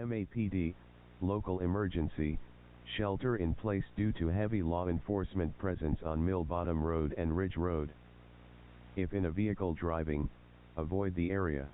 MAPD, local emergency, shelter in place due to heavy law enforcement presence on Mill Bottom Road and Ridge Road. If in a vehicle driving, avoid the area.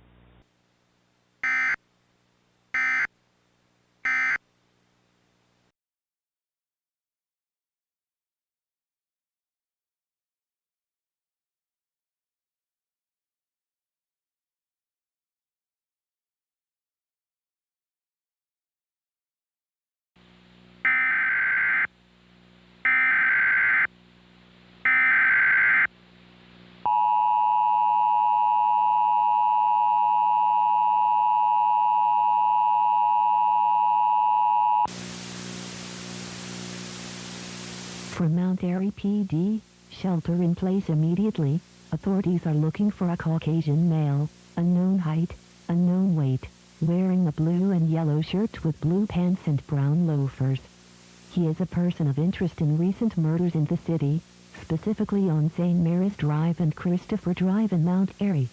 From Mount Airy PD, shelter in place immediately. Authorities are looking for a Caucasian male, unknown height, unknown weight, wearing a blue and yellow shirt with blue pants and brown loafers. He is a person of interest in recent murders in the city, specifically on St. Mary's Drive and Christopher Drive in Mount Airy.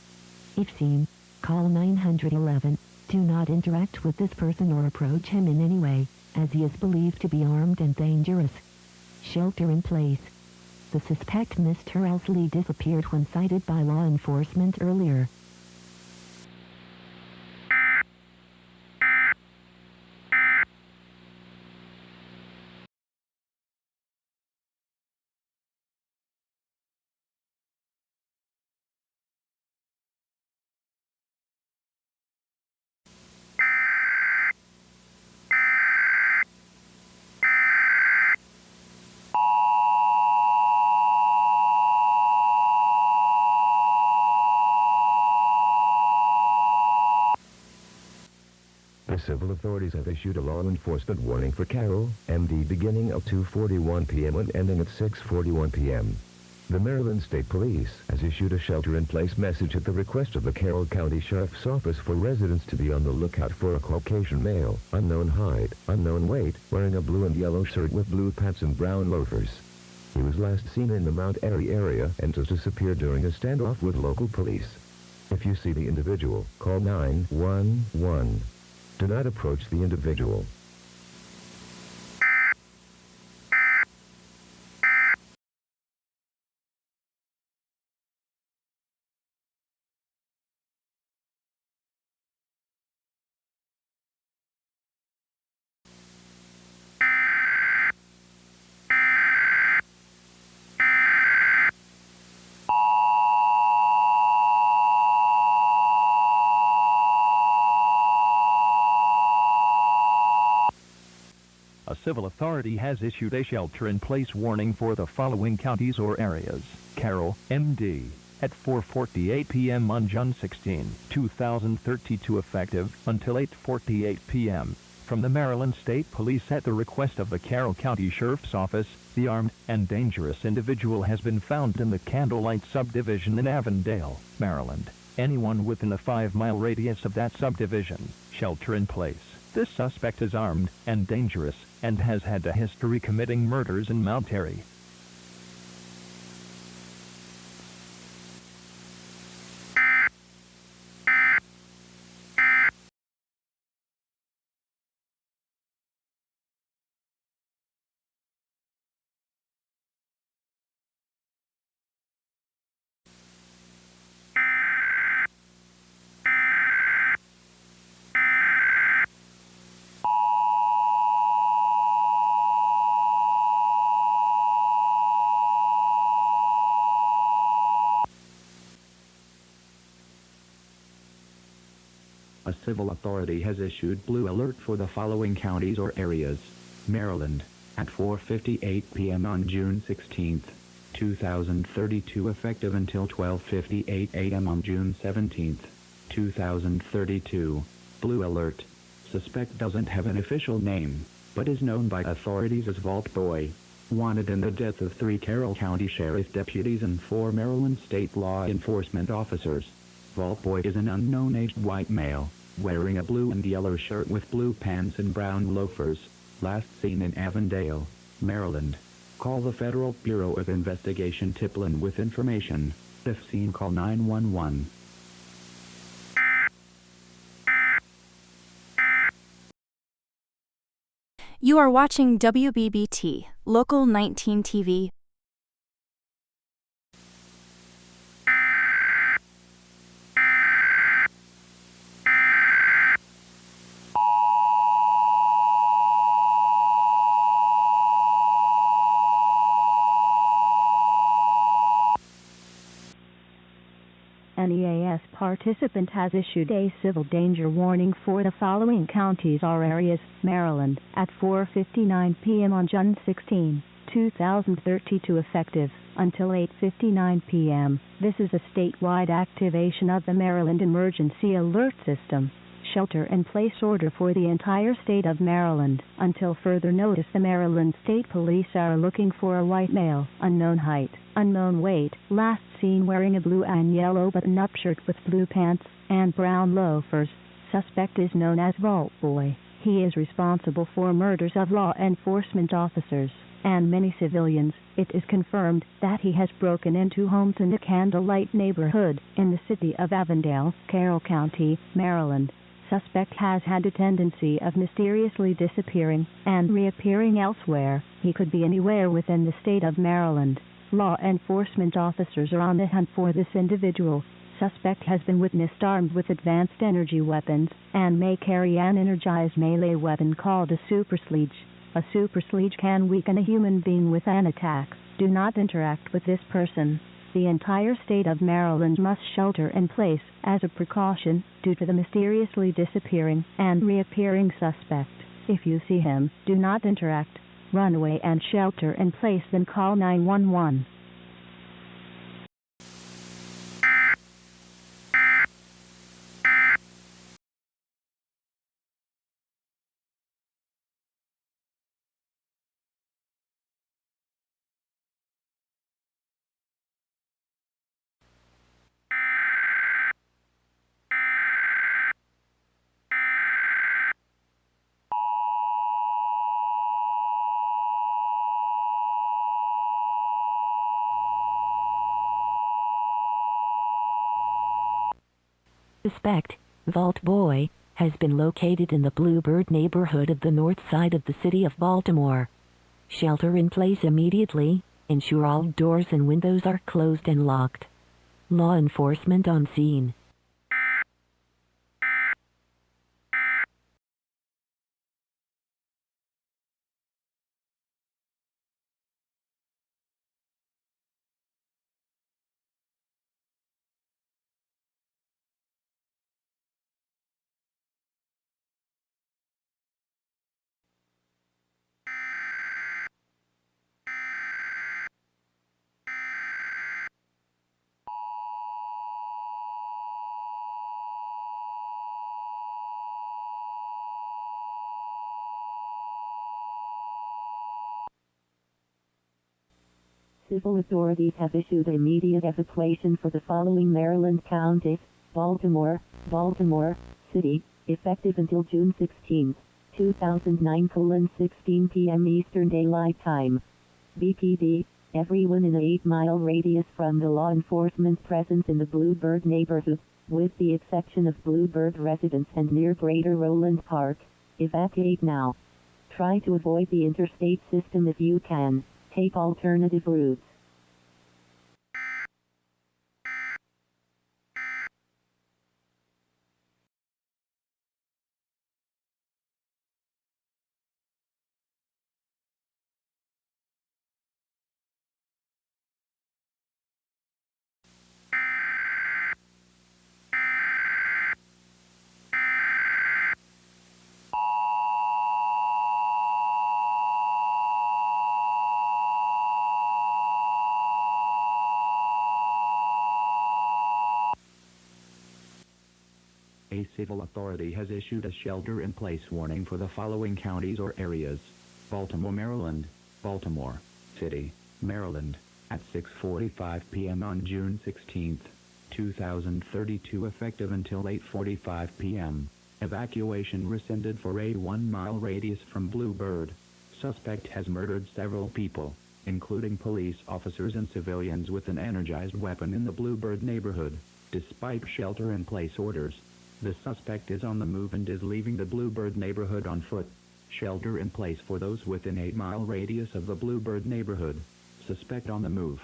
If seen, call 911. Do not interact with this person or approach him in any way, as he is believed to be armed and dangerous. Shelter in place. The suspect Mr. Elsley disappeared when cited by law enforcement earlier. The civil authorities have issued a law enforcement warning for Carroll, MD, beginning at 2:41 p.m. and ending at 6:41 p.m. The Maryland State Police has issued a shelter-in-place message at the request of the Carroll County Sheriff's Office for residents to be on the lookout for a Caucasian male, unknown height, unknown weight, wearing a blue and yellow shirt with blue pants and brown loafers. He was last seen in the Mount Airy area and has disappeared during a standoff with local police. If you see the individual, call 911. Do not approach the individual. A civil authority has issued a shelter-in-place warning for the following counties or areas. Carroll, MD, at 4:48 p.m. on June 16, 2032 effective until 8:48 p.m. From the Maryland State Police at the request of the Carroll County Sheriff's Office, the armed and dangerous individual has been found in the Candlelight subdivision in Avondale, Maryland. Anyone within a 5-mile radius of that subdivision, shelter in place. This suspect is armed and dangerous and has had a history committing murders in Mount Airy. A civil authority has issued blue alert for the following counties or areas. Maryland, at 4:58 p.m. on June 16, 2032 effective until 12:58 a.m. on June 17, 2032. Blue alert. Suspect doesn't have an official name, but is known by authorities as Vault Boy. Wanted in the death of 3 Carroll County Sheriff deputies and 4 Maryland State law enforcement officers. Vault Boy is an unknown aged white male, wearing a blue and yellow shirt with blue pants and brown loafers, last seen in Avondale, Maryland. Call the Federal Bureau of Investigation Tipline with information. If seen, call 911. You are watching WBBT, Local 19 TV. An EAS participant has issued a civil danger warning for the following counties or areas: Maryland, at 4:59 p.m. on June 16, 2032, effective until 8:59 p.m. This is a statewide activation of the Maryland Emergency Alert System. Shelter-in-place order for the entire state of Maryland. Until further notice, the Maryland State Police are looking for a white male, unknown height, unknown weight, last seen wearing a blue and yellow button-up shirt with blue pants and brown loafers. Suspect is known as Vault Boy. He is responsible for murders of law enforcement officers and many civilians. It is confirmed that he has broken into homes in the Candlelight neighborhood in the city of Avondale, Carroll County, Maryland. Suspect has had a tendency of mysteriously disappearing and reappearing elsewhere. He could be anywhere within the state of Maryland. Law enforcement officers are on the hunt for this individual. Suspect has been witnessed armed with advanced energy weapons and may carry an energized melee weapon called a super sledge. A super sledge can weaken a human being with an attack. Do not interact with this person. The entire state of Maryland must shelter in place as a precaution due to the mysteriously disappearing and reappearing suspect. If you see him, do not interact. Run away and shelter in place, then call 911. Suspect, Vault Boy, has been located in the Bluebird neighborhood of the north side of the city of Baltimore. Shelter in place immediately. Ensure all doors and windows are closed and locked. Law enforcement on scene. Civil authorities have issued immediate evacuation for the following Maryland counties: Baltimore, Baltimore City, effective until June 16, 2009, 16 p.m. Eastern Daylight Time. BPD, everyone in an 8-mile radius from the law enforcement presence in the Bluebird neighborhood, with the exception of Bluebird residents and near Greater Roland Park, evacuate now. Try to avoid the interstate system if you can. Take alternative routes. A civil authority has issued a shelter-in-place warning for the following counties or areas: Baltimore, Maryland, Baltimore City, Maryland, at 6:45 p.m. on June 16, 2032, effective until 8:45 p.m. Evacuation rescinded for a 1-mile radius from Bluebird. Suspect has murdered several people, including police officers and civilians, with an energized weapon in the Bluebird neighborhood. Despite shelter-in-place orders, the suspect is on the move and is leaving the Bluebird neighborhood on foot. Shelter in place for those within 8-mile radius of the Bluebird neighborhood. Suspect on the move.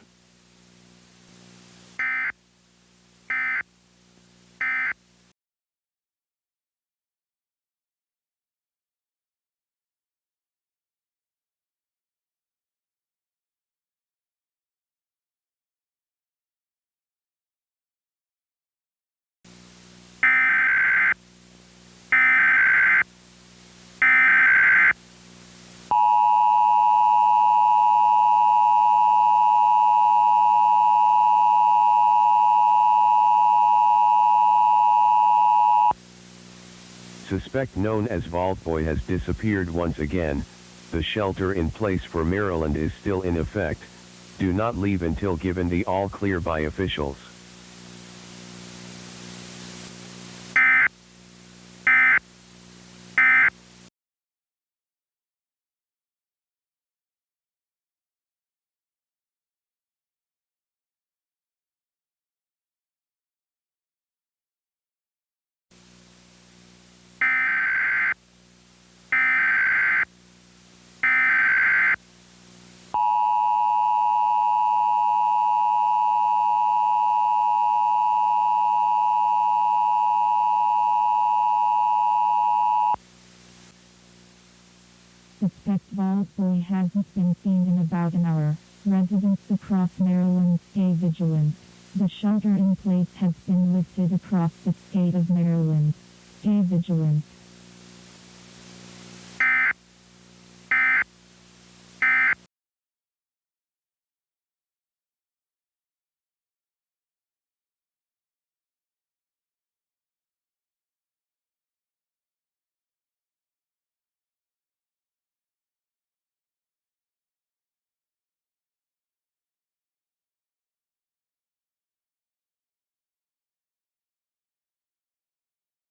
Suspect known as Vault Boy has disappeared once again. The shelter in place for Maryland is still in effect. Do not leave until given the all clear by officials. Suspect Vault Boy hasn't been seen in about an hour. Residents across Maryland stay vigilant. The shelter in place has been lifted across the state of Maryland. Stay vigilant.